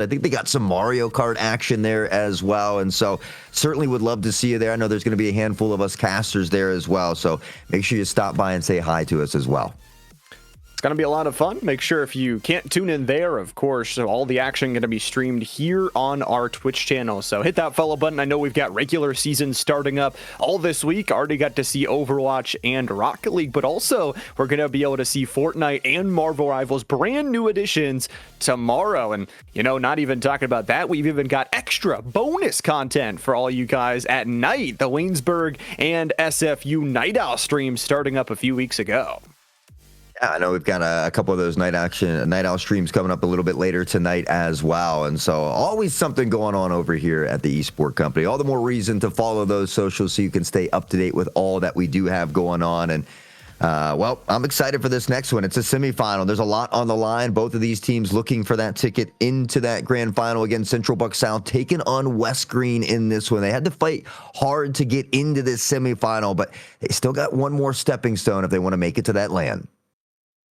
I think they got some Mario Kart action there as well. And so certainly would love to see you there. I know there's going to be a handful of us casters there as well. So make sure you stop by and say hi to us as well. It's going to be a lot of fun. Make sure if you can't tune in there, of course, so all the action going to be streamed here on our Twitch channel. So hit that follow button. I know we've got regular season starting up all this week. Already got to see Overwatch and Rocket League, but also we're going to be able to see Fortnite and Marvel Rivals, brand new additions tomorrow. And, you know, not even talking about that, we've even got extra bonus content for all you guys at night. The Waynesburg and SFU Night Owl stream starting up a few weeks ago. Yeah, I know we've got a couple of those night owl streams coming up a little bit later tonight as well. And so always something going on over here at the Esport Company. All the more reason to follow those socials so you can stay up to date with all that we do have going on. And well, I'm excited for this next one. It's a semifinal. There's a lot on the line. Both of these teams looking for that ticket into that grand final. Again, Central Buck South taking on West Greene in this one. They had to fight hard to get into this semifinal, but they still got one more stepping stone if they want to make it to that land.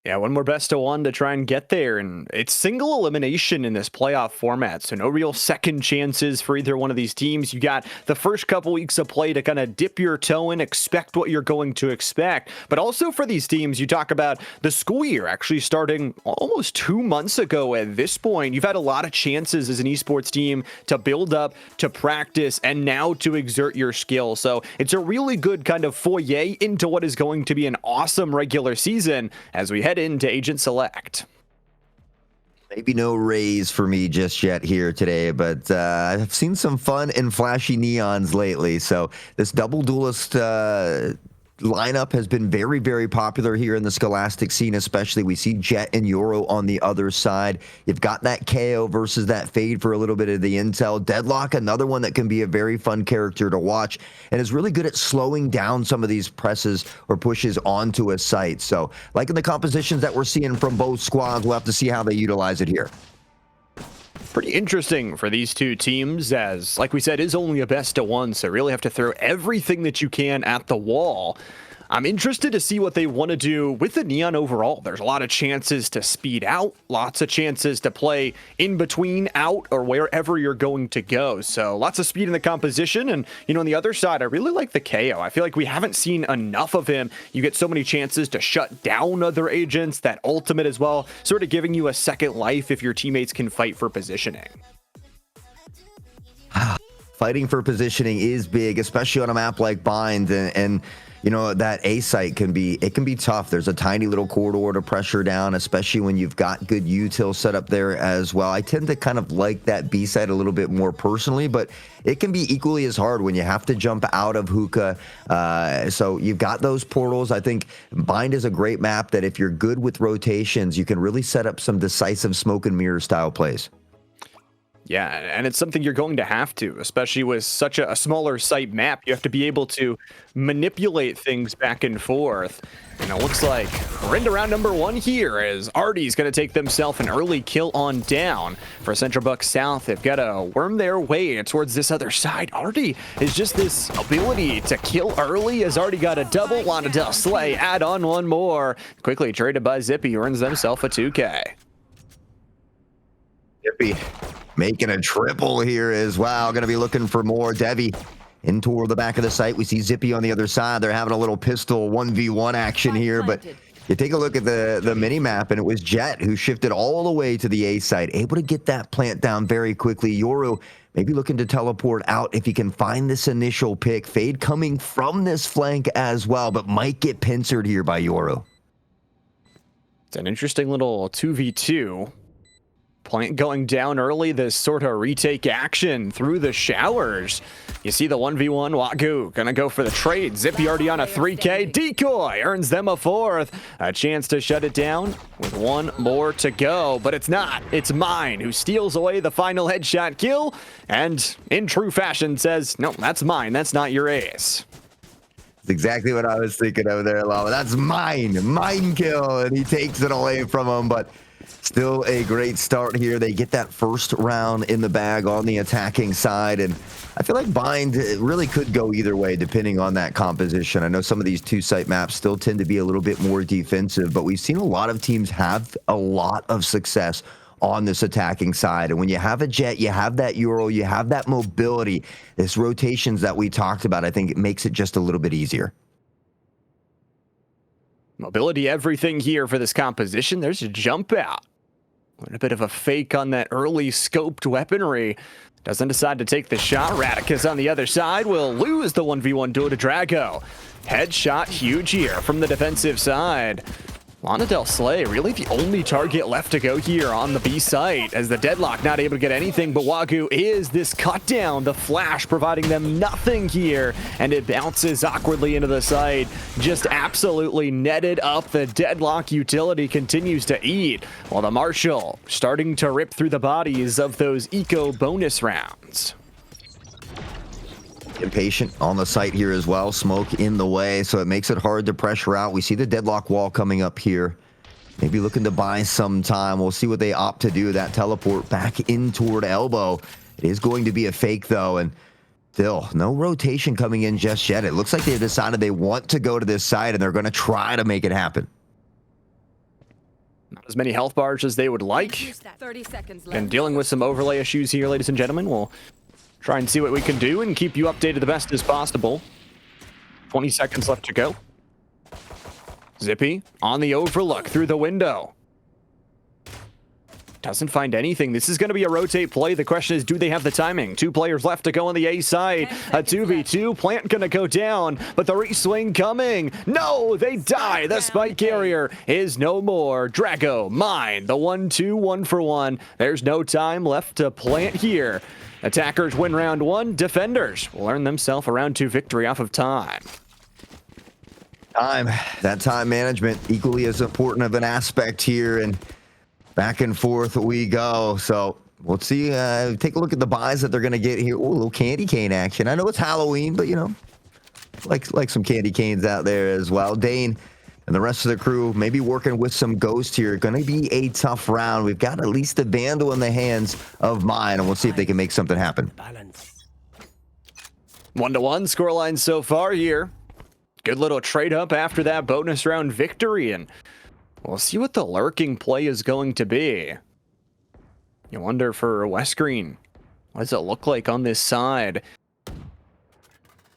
Yeah, one more best of one to try and get there, and it's single elimination in this playoff format, so no real second chances for either one of these teams. You got the first couple weeks of play to kind of dip your toe in, expect what you're going to expect, but also for these teams, you talk about the school year actually starting almost 2 months ago at this point. You've had a lot of chances as an esports team to build up, to practice, and now to exert your skill, so it's a really good kind of foyer into what is going to be an awesome regular season as we head into Agent Select. Maybe no raise for me just yet here today, but I've seen some fun and flashy neons lately. So this double duelist lineup has been very, very popular here in the Scholastic scene, especially. We see Jet and Yoro on the other side. You've got that KO versus that Fade for a little bit of the intel. Deadlock, another one that can be a very fun character to watch and is really good at slowing down some of these presses or pushes onto a site. So like in the compositions that we're seeing from both squads, we'll have to see how they utilize it here. Pretty interesting for these two teams, as, like we said, is only a best of one, so really have to throw everything that you can at the wall. I'm interested to see what they want to do with the Neon overall. There's a lot of chances to speed out, lots of chances to play in between, out, or wherever you're going to go. So lots of speed in the composition. And, you know, on the other side, I really like the KO. I feel like we haven't seen enough of him. You get so many chances to shut down other agents, that ultimate as well, sort of giving you a second life if your teammates can fight for positioning. Fighting for positioning is big, especially on a map like Bind, and you know, that A site can be tough. There's a tiny little corridor to pressure down, especially when you've got good util set up there as well. I tend to kind of like that B site a little bit more personally, but it can be equally as hard when you have to jump out of hookah. So you've got those portals. I think Bind is a great map that if you're good with rotations, you can really set up some decisive smoke and mirror style plays. Yeah, and it's something you're going to have to, especially with such a smaller site map. You have to be able to manipulate things back and forth. And it looks like we're into round number one here, as Artie's going to take themselves an early kill on down. For Central Buck South, they've got to worm their way towards this other side. Artie is just this ability to kill early, has already got a double. Wanadell Slay, add on one more. Quickly traded by Zippy, who earns themselves a 2K. Zippy making a triple here as well. Going to be looking for more. Devi in toward the back of the site. We see Zippy on the other side. They're having a little pistol 1v1 action here, but you take a look at the mini map, and it was Jet who shifted all the way to the A site, able to get that plant down very quickly. Yoru maybe looking to teleport out if he can find this initial pick. Fade coming from this flank as well, but might get pincered here by Yoru. It's an interesting little 2v2. Plant going down early, this sort of retake action through the showers. You see the 1v1, Wagyu gonna go for the trade. Zippy already on a 3K. Decoy earns them a fourth. A chance to shut it down with one more to go, but it's not. It's Mine who steals away the final headshot kill, and in true fashion says, no, that's mine, that's not your ace. That's exactly what I was thinking of there, Lava. That's mine kill, and he takes it away from him, but still a great start here. They get that first round in the bag on the attacking side, and I feel like Bind really could go either way depending on that composition. I know some of these two-site maps still tend to be a little bit more defensive, but we've seen a lot of teams have a lot of success on this attacking side. And when you have a Jet, you have that Euro, you have that mobility, this rotations that we talked about, I think it makes it just a little bit easier. Mobility, everything here for this composition. There's a jump out. A bit of a fake on that early scoped weaponry. Doesn't decide to take the shot. Radicus on the other side will lose the 1v1 duel to Drago. Headshot huge here from the defensive side. Lana Del Slay, really the only target left to go here on the B site, as the Deadlock not able to get anything, but Wagyu is this cut down, the flash providing them nothing here, and it bounces awkwardly into the site, just absolutely netted up. The Deadlock utility continues to eat, while the Marshal starting to rip through the bodies of those eco bonus rounds. Impatient on the site here as well. Smoke in the way, so it makes it hard to pressure out. We see the Deadlock wall coming up here. Maybe looking to buy some time. We'll see what they opt to do. That teleport back in toward Elbow. It is going to be a fake, though, and still no rotation coming in just yet. It looks like they've decided they want to go to this side, and they're going to try to make it happen. Not as many health bars as they would like. 30 seconds left. And dealing with some overlay issues here, ladies and gentlemen. We'll try and see what we can do and keep you updated the best as possible. 20 seconds left to go. Zippy on the overlook through the window. Doesn't find anything. This is going to be a rotate play. The question is, do they have the timing? 2 players left to go on the A side. A 2v2. Plant going to go down, but the reswing coming. No, they die. The spike carrier is no more. Drago, mine. The 1-2, 1-for-1. There's no time left to plant here. Attackers win round 1. Defenders will earn themselves a round 2 victory off of time. That time management, equally as important of an aspect here, and back and forth we go. So we'll see. Take a look at the buys that they're going to get here. Ooh, a little candy cane action. I know it's Halloween, but you know, like some candy canes out there as well. Dane and the rest of the crew maybe working with some Ghost here. Going to be a tough round. We've got at least a Vandal in the hands of mine, and we'll see if they can make something happen. 1-1 scoreline so far here. Good little trade up after that bonus round victory, and we'll see what the lurking play is going to be. You wonder for West Greene, what does it look like on this side?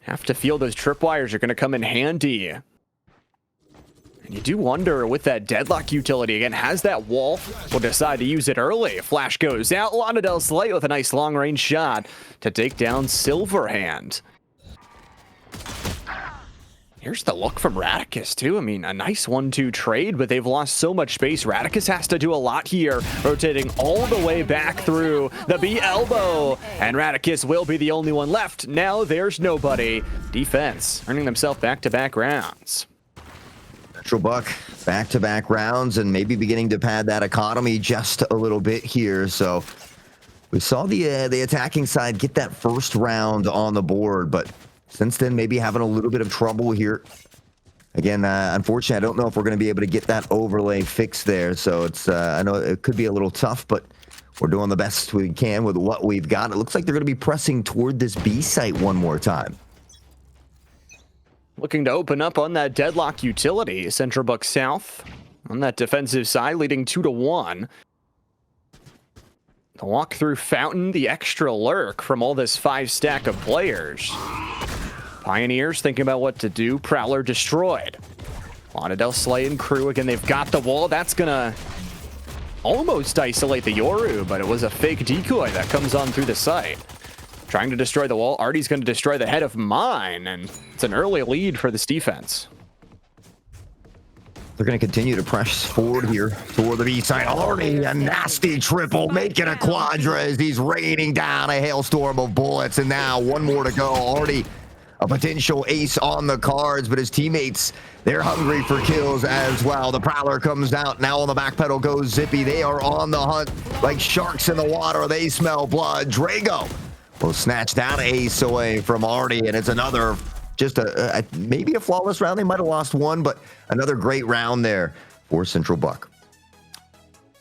Have to feel those tripwires are going to come in handy. And you do wonder with that Deadlock utility, again, has that wall, will decide to use it early. Flash goes out, Lana Del Slay with a nice long-range shot to take down Silverhand. Here's the look from Radicus, too. I mean, a nice 1-2 trade, but they've lost so much space. Radicus has to do a lot here, rotating all the way back through the B elbow. And Radicus will be the only one left. Now there's nobody. Defense earning themselves back-to-back rounds. Central Buck, back-to-back rounds, and maybe beginning to pad that economy just a little bit here. So we saw the attacking side get that first round on the board, but since then, maybe having a little bit of trouble here. Again, unfortunately, I don't know if we're going to be able to get that overlay fixed there. So it's, I know it could be a little tough, but we're doing the best we can with what we've got. It looks like they're going to be pressing toward this B site one more time. Looking to open up on that Deadlock utility. Central Buck South on that defensive side, leading 2-1. The walk through Fountain, the extra lurk from all this 5-stack of players. Pioneers thinking about what to do. Prowler destroyed. Lana Del Slay and crew, again, they've got the wall. That's gonna almost isolate the Yoru, but it was a fake decoy that comes on through the site. Trying to destroy the wall. Artie's going to destroy the head of mine, and it's an early lead for this defense. They're going to continue to press forward here toward the B side. Artie, a nasty triple, making a quadra as he's raining down a hailstorm of bullets, and now one more to go. Artie, a potential ace on the cards, but his teammates, they're hungry for kills as well. The Prowler comes out. Now on the back pedal goes Zippy. They are on the hunt like sharks in the water. They smell blood. Drago will snatch that ace away from Artie, and it's another, just maybe a flawless round. They might have lost one, but another great round there for Central Buck.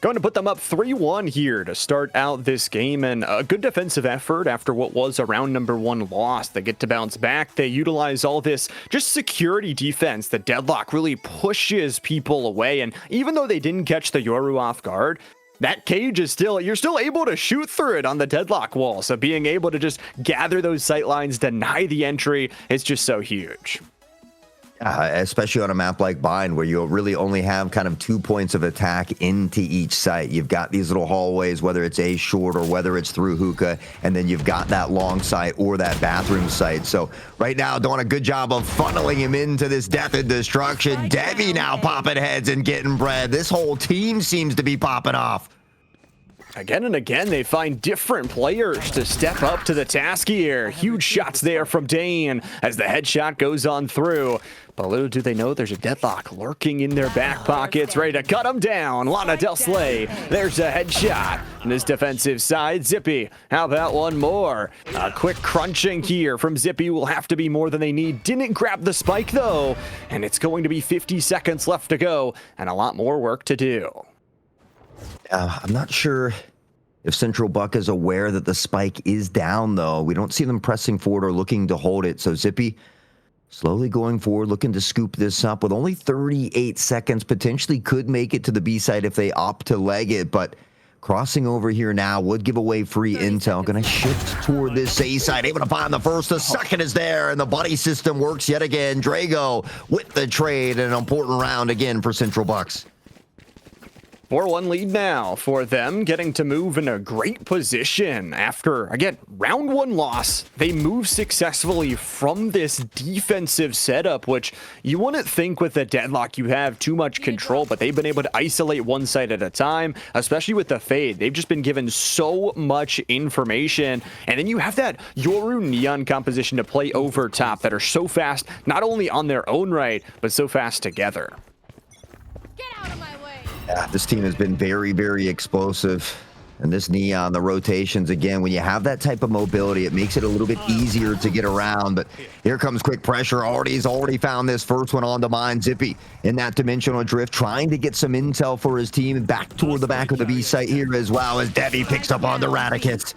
Going to put them up 3-1 here to start out this game, and a good defensive effort after what was a round number 1 loss. They get to bounce back. They utilize all this just security defense. The Deadlock really pushes people away, and even though they didn't catch the Yoru off guard, that cage is you're still able to shoot through it on the deadlock wall. So being able to just gather those sight lines, deny the entry, is just so huge. Especially on a map like Bind, where you really only have kind of 2 points of attack into each site. You've got these little hallways, whether it's a short or whether it's through hookah, and then you've got that long site or that bathroom site. So right now, doing a good job of funneling him into this death and destruction. Debbie now popping heads and getting bread. This whole team seems to be popping off. Again and again, they find different players to step up to the task here. Huge shots there from Dane as the headshot goes on through. But little do they know there's a deadlock lurking in their back pockets, ready to cut them down. Lana Del Slay, there's a headshot. On this defensive side, Zippy, how about one more? A quick crunching here from Zippy will have to be more than they need. Didn't grab the spike, though. And it's going to be 50 seconds left to go and a lot more work to do. I'm not sure if Central Buck is aware that the spike is down, though. We don't see them pressing forward or looking to hold it. So Zippy slowly going forward, looking to scoop this up with only 38 seconds. Potentially could make it to the B side if they opt to leg it, but crossing over here now would give away free intel. Going to shift toward this A side, able to find the first. The second is there, and the buddy system works yet again. Drago with the trade, and an important round again for Central Bucks. 4-1 lead now for them, getting to move in a great position after, again, round one loss. They move successfully from this defensive setup, which you wouldn't think with the deadlock you have too much control, but they've been able to isolate one side at a time, especially with the fade. They've just been given so much information, and then you have that Yoru Neon composition to play over top that are so fast, not only on their own right, but so fast together. Get out of my way. Yeah, this team has been very, very explosive. And this Neon, the rotations, again, when you have that type of mobility, it makes it a little bit easier to get around. But here comes quick pressure. He's already found this first one on the mine. Zippy in that dimensional drift, trying to get some intel for his team back toward the back of the B site here as well, as Debbie picks up on the Radicus.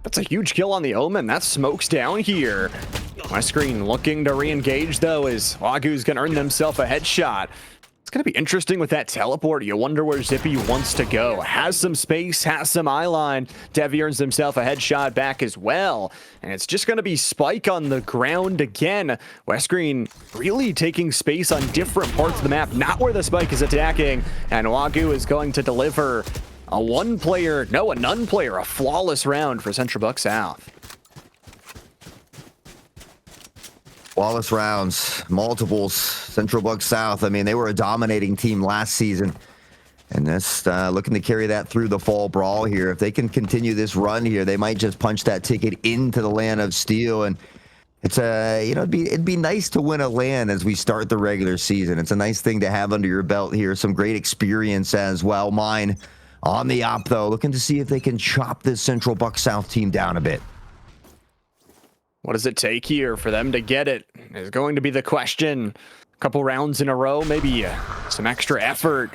That's a huge kill on the Omen. That smoke's down here. Greene looking to re-engage, though, as Wagu's going to earn themselves a headshot. It's going to be interesting with that teleport. You wonder where Zippy wants to go. Has some space, has some eyeline. Devi earns himself a headshot back as well. And it's just going to be Spike on the ground again. Greene really taking space on different parts of the map, not where the Spike is attacking. And Wagu is going to deliver a none player, a flawless round for Central Buck South. Flawless rounds, multiples. Central Buck South, I mean, they were a dominating team last season. And that's looking to carry that through the fall brawl here. If they can continue this run here, they might just punch that ticket into the land of steel. And it's it'd be nice to win a LAN as we start the regular season. It's a nice thing to have under your belt here. Some great experience as well. Mine on the op, though, looking to see if they can chop this Central Buck South team down a bit. What does it take here for them to get it? Is going to be the question. A couple rounds in a row, maybe some extra effort.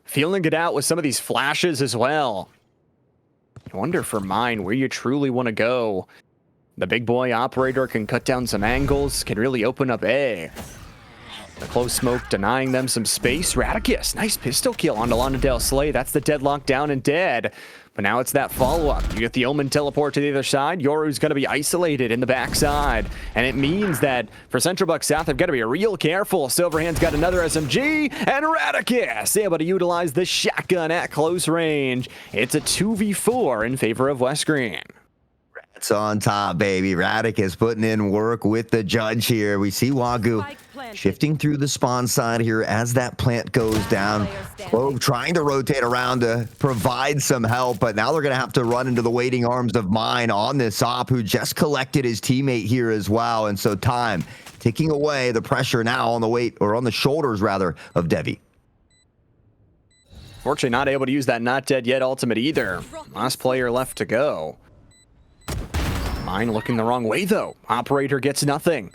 Feeling it out with some of these flashes as well. I wonder for mine where you truly want to go. The big boy operator can cut down some angles, can really open up A. The close smoke denying them some space. Radicus, nice pistol kill onto Lana Del Slay. That's the deadlock down and dead. But now it's that follow-up. You get the Omen teleport to the other side. Yoru's going to be isolated in the backside. And it means that for Central Buck South, they've got to be real careful. Silverhand's got another SMG. And Radicus able to utilize the shotgun at close range. It's a 2v4 in favor of Greene. It's on top, baby. Radicus putting in work with the judge here. We see Wagu shifting through the spawn side here as that plant goes down. Clove trying to rotate around to provide some help, but now they're going to have to run into the waiting arms of Mine on this op, who just collected his teammate here as well. And so time ticking away, the pressure now on the weight, or on the shoulders rather, of Devi. Fortunately not able to use that not dead yet ultimate either. Last player left to go. Mine looking the wrong way, though. Operator gets nothing.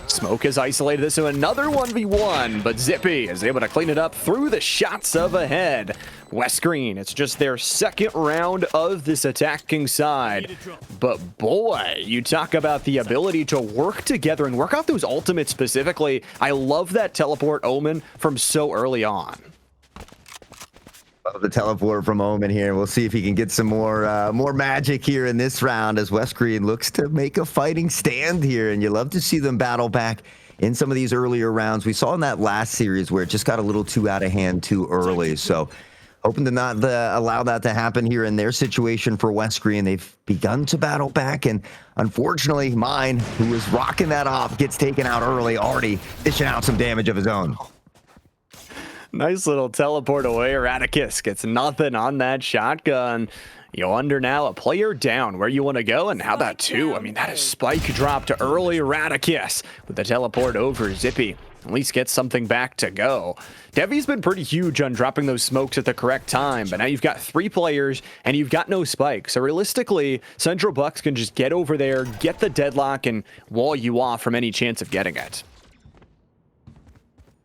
Smoke has isolated this to another 1v1, but Zippy is able to clean it up through the shots of ahead. Greene, it's just their second round of this attacking side. But boy, you talk about the ability to work together and work out those ultimates specifically. I love that teleport Omen from so early on. Love the teleport from Omen here. We'll see if he can get some more magic here in this round as West Greene looks to make a fighting stand here. And you love to see them battle back in some of these earlier rounds. We saw in that last series where it just got a little too out of hand too early. So hoping to not allow that to happen here in their situation for West Greene. They've begun to battle back, and unfortunately, Mine, who was rocking that off, gets taken out early, already dishing out some damage of his own. Nice little teleport away. Radicus gets nothing on that shotgun. You wonder now, a player down, where you want to go, and how about two? I mean, that is spike drop to early Radicus with the teleport over Zippy. At least get something back to go. Devi's been pretty huge on dropping those smokes at the correct time, but now you've got 3 players and you've got no spike. So realistically, Central Bucks can just get over there, get the deadlock, and wall you off from any chance of getting it.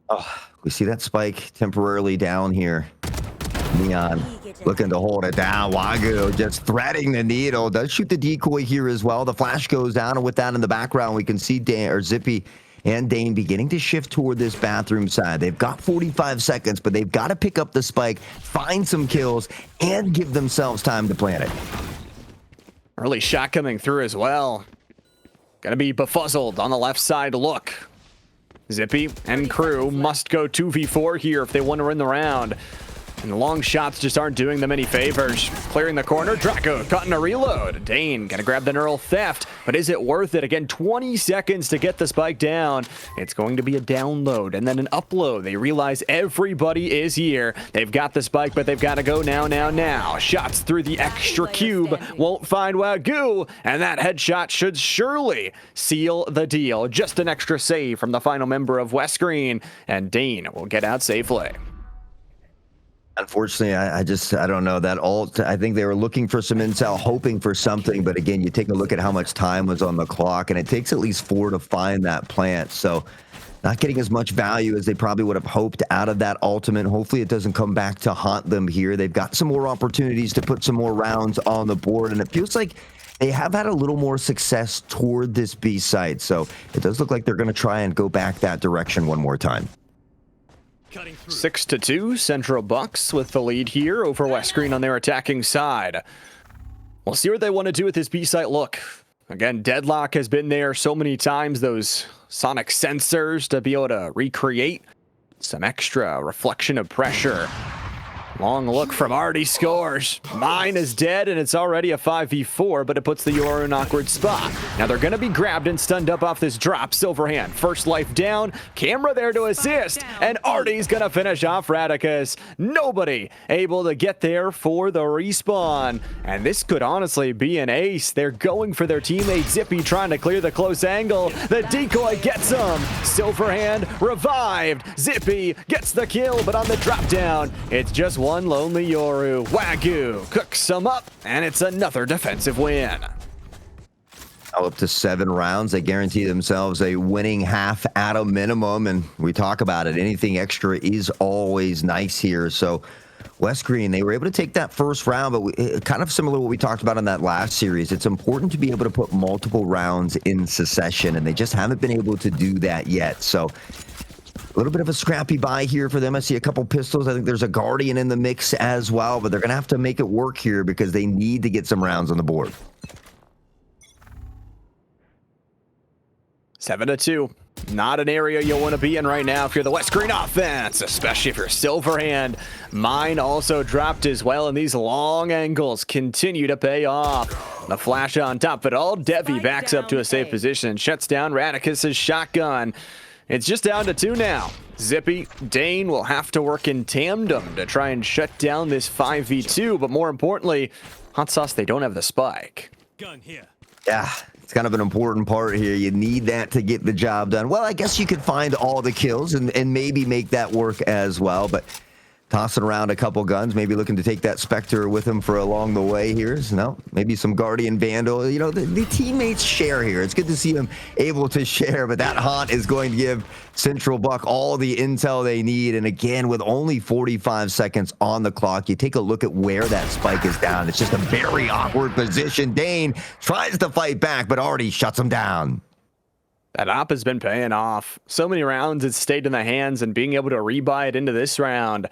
Oh, we see that spike temporarily down here. Neon looking to hold it down. Wagyu just threading the needle. Does shoot the decoy here as well. The flash goes down, and with that in the background, we can see Zippy and Dane beginning to shift toward this bathroom side. They've got 45 seconds, but they've got to pick up the spike, find some kills, and give themselves time to plant it. Early shot coming through as well. Gonna be befuzzled on the left side look. Zippy and crew must go 2v4 here if they want to win the round. And the long shots just aren't doing them any favors. Clearing the corner, Draco caught in a reload. Dane gonna grab the neural theft, but is it worth it? Again, 20 seconds to get the spike down. It's going to be a download and then an upload. They realize everybody is here. They've got the spike, but they've got to go now. Shots through the extra cube won't find Wagyu, and that headshot should surely seal the deal. Just an extra save from the final member of West Greene, and Dane will get out safely. Unfortunately, I don't know that ult. I think they were looking for some intel, hoping for something. But again, you take a look at how much time was on the clock, and it takes at least 4 to find that plant. So not getting as much value as they probably would have hoped out of that ultimate. Hopefully it doesn't come back to haunt them here. They've got some more opportunities to put some more rounds on the board, and it feels like they have had a little more success toward this B site. So it does look like they're going to try and go back that direction one more time. 6-2, Central Bucks with the lead here over West Greene on their attacking side. We'll see what they want to do with this B site look. Again, deadlock has been there so many times, those sonic sensors to be able to recreate some extra reflection of pressure. Long look from Artie scores. Mine is dead, and it's already a 5v4, but it puts the Yoru in an awkward spot. Now they're going to be grabbed and stunned up off this drop. Silverhand, first life down. Camera there to assist, and Artie's going to finish off Radicus. Nobody able to get there for the respawn, and this could honestly be an ace. They're going for their teammate Zippy, trying to clear the close angle. The decoy gets him. Silverhand revived. Zippy gets the kill, but on the drop down, it's just one lonely Yoru. Wagyu cooks them up, and it's another defensive win. Up to 7 rounds. They guarantee themselves a winning half at a minimum, and we talk about it. Anything extra is always nice here. So West Greene, they were able to take that first round, but kind of similar to what we talked about in that last series. It's important to be able to put multiple rounds in succession, and they just haven't been able to do that yet. So a little bit of a scrappy buy here for them. I see a couple pistols. I think there's a Guardian in the mix as well, but they're going to have to make it work here because they need to get some rounds on the board. 7-2. Not an area you'll want to be in right now if you're the West Greene offense, especially if you're Silverhand. Mine also dropped as well, and these long angles continue to pay off. The flash on top of it all. Devi backs up to a safe position, shuts down Radicus's shotgun. It's just down to 2 now. Zippy, Dane will have to work in tandem to try and shut down this 5v2, but more importantly, Hot Sauce, they don't have the spike. Gun here. Yeah, it's kind of an important part here. You need that to get the job done. Well, I guess you could find all the kills and maybe make that work as well, but tossing around a couple guns, maybe looking to take that Spectre with him for along the way here. So, no, maybe some Guardian Vandal. You know, the teammates share here. It's good to see them able to share, but that haunt is going to give Central Buck all the intel they need. And again, with only 45 seconds on the clock, you take a look at where that spike is down. It's just a very awkward position. Dane tries to fight back, but already shuts him down. That op has been paying off. So many rounds it's stayed in the hands, and being able to rebuy it into this round.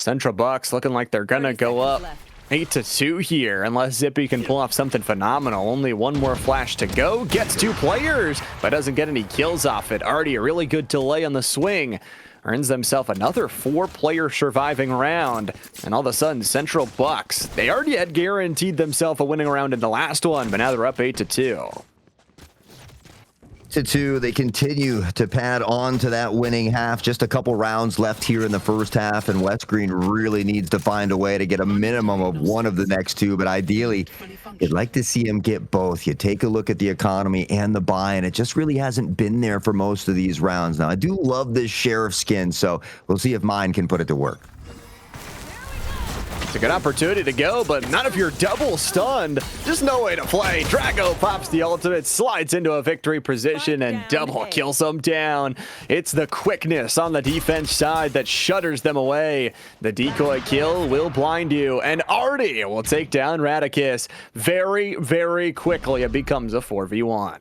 Central Bucks looking like they're gonna 30 go up seconds left. 8-2 here, unless Zippy can pull off something phenomenal. Only one more flash to go. Gets 2 players, but doesn't get any kills off it. Already a really good delay on the swing. Earns themselves another 4-player surviving round. And all of a sudden, Central Bucks, they already had guaranteed themselves a winning round in the last one, but now they're up 8-2. To 2, they continue to pad on to that winning half. Just a couple rounds left here in the first half, and West Greene really needs to find a way to get a minimum of one of the next 2, but ideally, you'd like to see him get both. You take a look at the economy and the buy, and it just really hasn't been there for most of these rounds. Now, I do love this Sheriff skin, so we'll see if mine can put it to work. It's a good opportunity to go, but not if you're double stunned. Just no way to play. Drago pops the ultimate, slides into a victory position, and double kills them down. It's the quickness on the defense side that shutters them away. The decoy kill will blind you, and Artie will take down Radicus very, very quickly. It becomes a 4v1.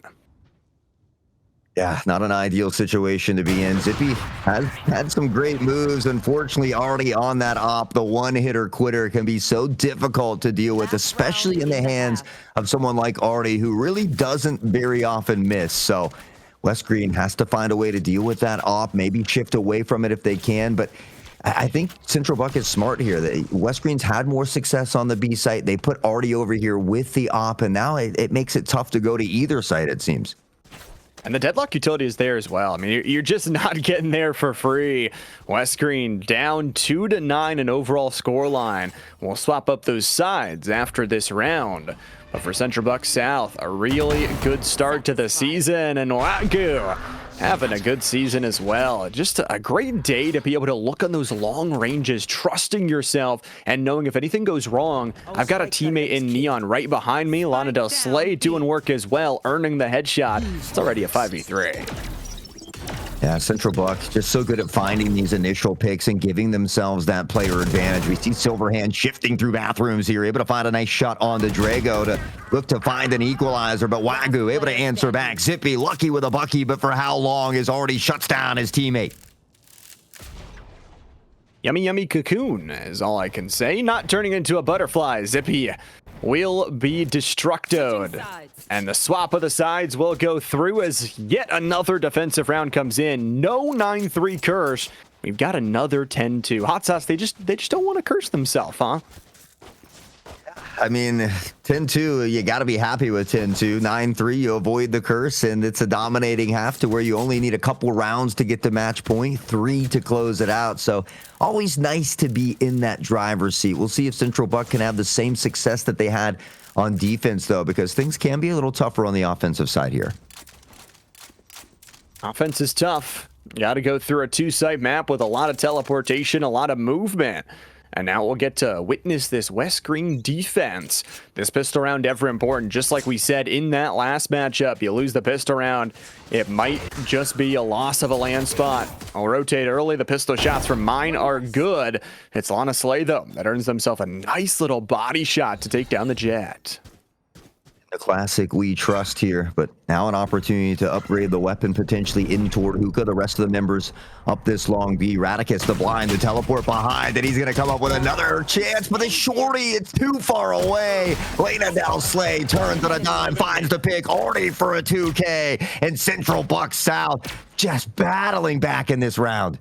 Yeah, not an ideal situation to be in. Zippy has had some great moves. Unfortunately, already on that op, the one-hitter quitter can be so difficult to deal with, especially in the hands of someone like Artie, who really doesn't very often miss. So West Greene has to find a way to deal with that op, maybe shift away from it if they can. But I think Central Buck is smart here. West Greene's had more success on the B site. They put Artie over here with the op, and now it makes it tough to go to either site, it seems. And the deadlock utility is there as well. I mean, you're just not getting there for free. West Greene down 2-9 in overall scoreline. We'll swap up those sides after this round. But for Central Bucks South, a really good start to the season. And Wagyu having a good season as well. Just a great day to be able to look on those long ranges, trusting yourself and knowing if anything goes wrong, I've got a teammate in Neon right behind me. Lana Del Slay doing work as well, earning the headshot. It's already a 5v3. Yeah, Central Buck just so good at finding these initial picks and giving themselves that player advantage. We see Silverhand shifting through bathrooms here, able to find a nice shot on the Drago to look to find an equalizer, but Wagyu able to answer back. Zippy lucky with a bucky, but for how long is already shuts down his teammate. Yummy, yummy cocoon is all I can say. Not turning into a butterfly. Zippy will be destructoed. And the swap of the sides will go through as yet another defensive round comes in. No 9-3 curse. We've got another 10-2. Hot Sauce, they just don't want to curse themselves, huh? I mean, 10-2, you got to be happy with 10-2. 9-3, you avoid the curse, and it's a dominating half to where you only need a couple rounds to get to match point, 3 to close it out. So always nice to be in that driver's seat. We'll see if Central Buck can have the same success that they had on defense, though, because things can be a little tougher on the offensive side here. Offense is tough. You got to go through a 2-site map with a lot of teleportation, a lot of movement. And now we'll get to witness this West Greene defense. This pistol round ever important, just like we said in that last matchup. You lose the pistol round, it might just be a loss of a land spot. I'll rotate early. The pistol shots from mine are good. It's Lana Slay, though, that earns himself a nice little body shot to take down the Jet. The classic we trust here, but now an opportunity to upgrade the weapon potentially in toward Hookah. The rest of the members up this long B. Radicus, the blind, the teleport behind, and he's going to come up with another chance, but the shorty, it's too far away. Lana Del Slay turns on a dime, finds the pick, already for a 2K, and Central Buck South just battling back in this round.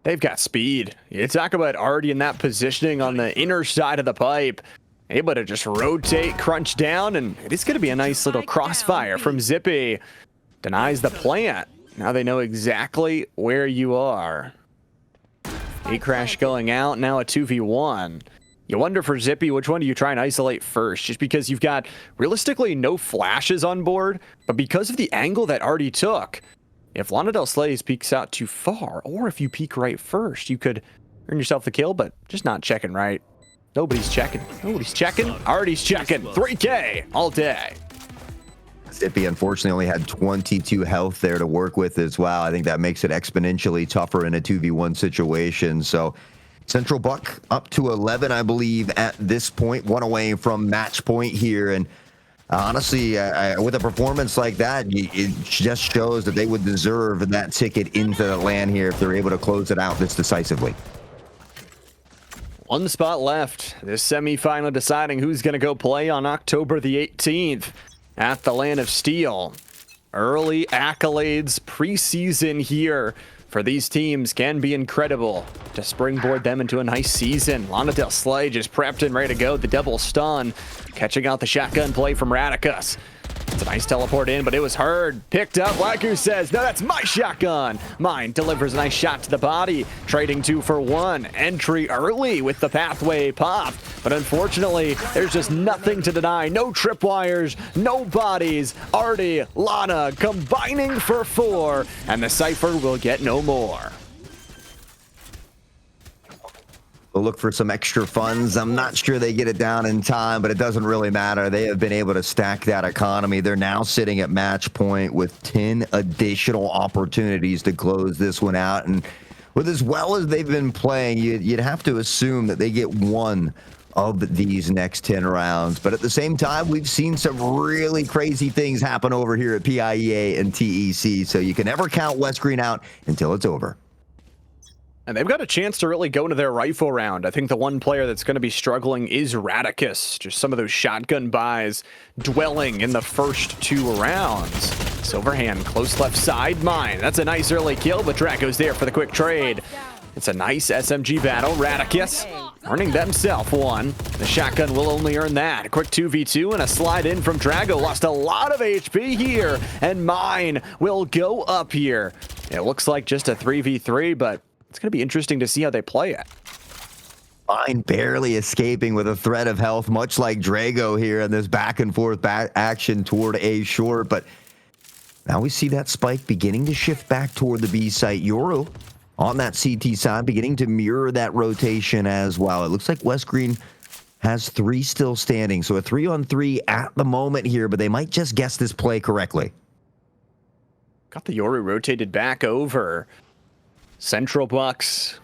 They've got speed. You talk about already in that positioning on the inner side of the pipe. Able to just rotate, crunch down, and it is going to be a nice little crossfire from Zippy. Denies the plant. Now they know exactly where you are. A-Crash going out, now a 2v1. You wonder for Zippy, which one do you try and isolate first? Just because you've got realistically no flashes on board, but because of the angle that Artie took, if Lana Del Slays peeks out too far, or if you peek right first, you could earn yourself the kill, but just not checking right. Nobody's checking. Nobody's checking. Artie's checking. 3K all day. Zippy unfortunately only had 22 health there to work with as well. I think that makes it exponentially tougher in a 2v1 situation. So Central Buck up to 11, I believe, at this point. One away from match point here. And honestly, with a performance like that, it just shows that they would deserve that ticket into the land here if they're able to close it out this decisively. One spot left. This semifinal deciding who's going to go play on October the 18th at the Land of Steel. Early accolades preseason here for these teams can be incredible to springboard them into a nice season. Lana Del Slay just prepped and ready to go. The double stun, catching out the shotgun play from Radicus. It's a nice teleport in, but it was heard. Picked up. Wagyu says, no, that's my shotgun. Mine delivers a nice shot to the body. Trading 2 for 1. Entry early with the pathway pop. But unfortunately, there's just nothing to deny. No tripwires, no bodies. Artie, Lana combining for 4. And the Cypher will get no more. We'll look for some extra funds. I'm not sure they get it down in time, but it doesn't really matter. They have been able to stack that economy. They're now sitting at match point with 10 additional opportunities to close this one out. And with as well as they've been playing, you'd have to assume that they get one of these next 10 rounds. But at the same time, we've seen some really crazy things happen over here at PIEA and TEC. So you can never count West Greene out until it's over. And they've got a chance to really go into their rifle round. I think the one player that's going to be struggling is Radicus. Just some of those shotgun buys dwelling in the first 2 rounds. Silverhand, close left side, mine. That's a nice early kill, but Drago's there for the quick trade. It's a nice SMG battle. Radicus earning themselves one. The shotgun will only earn that. A quick 2v2 and a slide in from Drago. Lost a lot of HP here, and mine will go up here. It looks like just a 3v3, but it's going to be interesting to see how they play it. Mine barely escaping with a threat of health, much like Drago here in this back and forth action toward A short. But now we see that spike beginning to shift back toward the B site. Yoru on that CT side beginning to mirror that rotation as well. It looks like West Greene has 3 still standing. So a 3-on-3 at the moment here, but they might just guess this play correctly. Got the Yoru rotated back over. Central Bucks,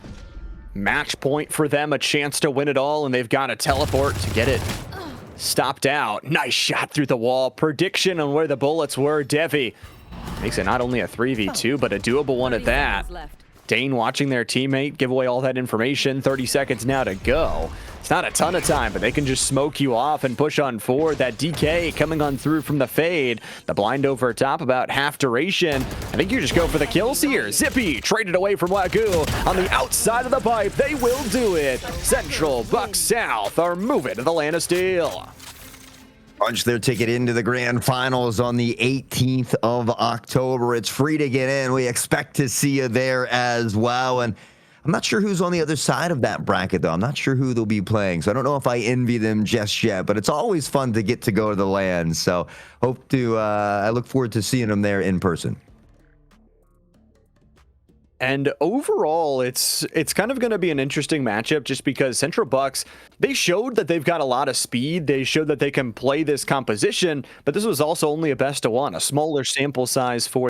match point for them, a chance to win it all, and they've got a teleport to get it stopped out. Nice shot through the wall. Prediction on where the bullets were. Devi makes it not only a 3v2, but a doable one at that. Dane watching their teammate give away all that information. 30 seconds now to go. It's not a ton of time, but they can just smoke you off and push on forward. That DK coming on through from the fade. The blind over top, about half duration. I think you just go for the kills here. Zippy traded away from Wagyu on the outside of the pipe. They will do it. Central Bucks South are moving to the Land of Steel. Punch their ticket into the grand finals on the 18th of October. It's free to get in. We expect to see you there as well. And I'm not sure who's on the other side of that bracket, though. I'm not sure who they'll be playing. So I don't know if I envy them just yet, but it's always fun to get to go to the land. So I look forward to seeing them there in person. And overall, it's kind of going to be an interesting matchup just because Central Bucks, they showed that they've got a lot of speed. They showed that they can play this composition, but this was also only a best of 1, a smaller sample size for